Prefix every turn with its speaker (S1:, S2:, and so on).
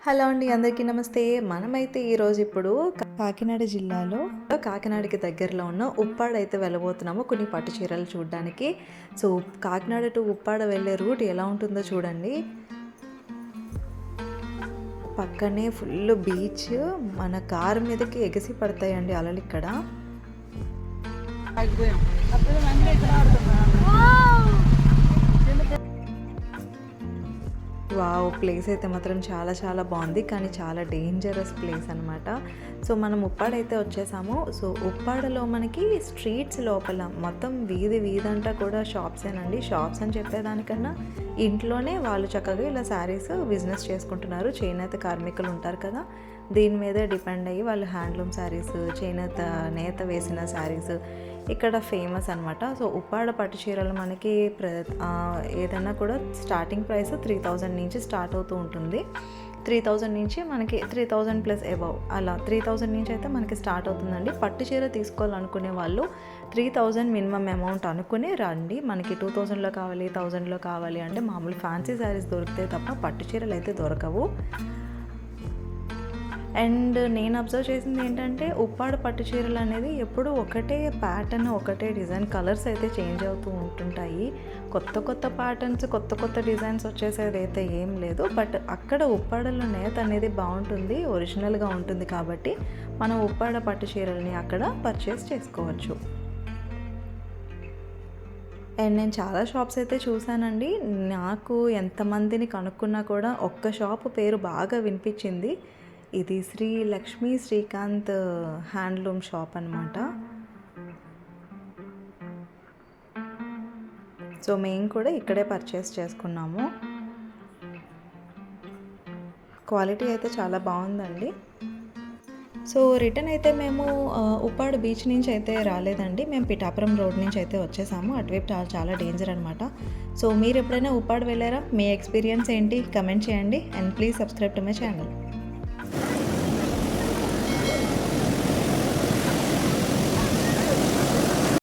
S1: Hello అండి, అందరికీ నమస్తే. మనమైతే ఈరోజు ఇప్పుడు కాకినాడ జిల్లాలో కాకినాడకి దగ్గరలో ఉన్న ఉప్పాడ అయితే వెళ్ళబోతున్నాము కొన్ని పట్టు చీరలు చూడడానికి. సో కాకినాడ టు ఉప్పాడ వెళ్ళే రూట్ ఎలా ఉంటుందో చూడండి. పక్కనే ఫుల్ బీచ్, మన కారు మీదకి ఎగసి పడతాయండి అలలు ఇక్కడ. వావ్, ప్లేస్ అయితే మాత్రం చాలా చాలా బాగుంది, కానీ చాలా డేంజరస్ ప్లేస్ అనమాట. సో మనం ఉప్పాడ అయితే వచ్చేసాము. సో ఉప్పాడలో మనకి స్ట్రీట్స్ లోపల మొత్తం వీధంతా కూడా షాప్సేనండి. షాప్స్ అని చెప్పేదానికన్నా ఇంట్లోనే వాళ్ళు చక్కగా ఇలా శారీస్ బిజినెస్ చేసుకుంటున్నారు. చేనేత కార్మికులు ఉంటారు కదా, దీని మీదే డిపెండ్ అయ్యి వాళ్ళు హ్యాండ్లూమ్ శారీస్, నేత వేసిన శారీస్ ఇక్కడ ఫేమస్ అనమాట. సో ఉప్పాడ పట్టు చీరలు మనకి ఏదైనా కూడా స్టార్టింగ్ ప్రైస్ 3000 నుంచి స్టార్ట్ అవుతూ ఉంటుంది. 3000 నుంచి మనకి 3000 ప్లస్ అబవ్, అలా 3000 నుంచి అయితే మనకి స్టార్ట్ అవుతుందండి. పట్టు చీర తీసుకోవాలనుకునే వాళ్ళు 3000 మినిమం అమౌంట్ అనుకునే రండి. మనకి 2000లో కావాలి, 1000లో కావాలి అంటే మామూలు ఫ్యాన్సీ శారీస్ దొరికితే తప్ప పట్టు చీరలు అయితే దొరకవు. అండ్ నేను అబ్జర్వ్ చేసింది ఏంటంటే, ఉప్పాడ పట్టు చీరలు అనేది ఎప్పుడు ఒకటే ప్యాటర్న్, ఒకటే డిజైన్, కలర్స్ అయితే చేంజ్ అవుతూ ఉంటుంటాయి. కొత్త ప్యాటర్న్స్, కొత్త డిజైన్స్ వచ్చేసేది అయితే ఏం లేదు. బట్ అక్కడ ఉప్పాడలో నేత అనేది బాగుంటుంది, ఒరిజినల్గా ఉంటుంది. కాబట్టి మనం ఉప్పాడ పట్టు చీరల్ని అక్కడ పర్చేస్ చేసుకోవచ్చు. అండ్ నేను చాలా షాప్స్ అయితే చూశానండి. నాకు ఎంతమందిని కనుక్కున్నా కూడా ఒక్క షాప్ పేరు బాగా వినిపించింది. ఇది శ్రీ లక్ష్మీ శ్రీకాంత్ హ్యాండ్లూమ్ షాప్ అనమాట. సో మేము కూడా ఇక్కడే పర్చేస్ చేసుకున్నాము. క్వాలిటీ అయితే చాలా బాగుందండి. సో రిటర్న్ అయితే మేము ఉప్పాడ బీచ్ నుంచి అయితే రాలేదండి, మేము పిఠాపురం రోడ్ నుంచి అయితే వచ్చేసాము. అటువైపు చాలా డేంజర్ అనమాట. సో మీరు ఎప్పుడైనా ఉప్పాడ వెళ్ళారా? మీ ఎక్స్పీరియన్స్ ఏంటి? కమెంట్ చేయండి. And please subscribe to my channel.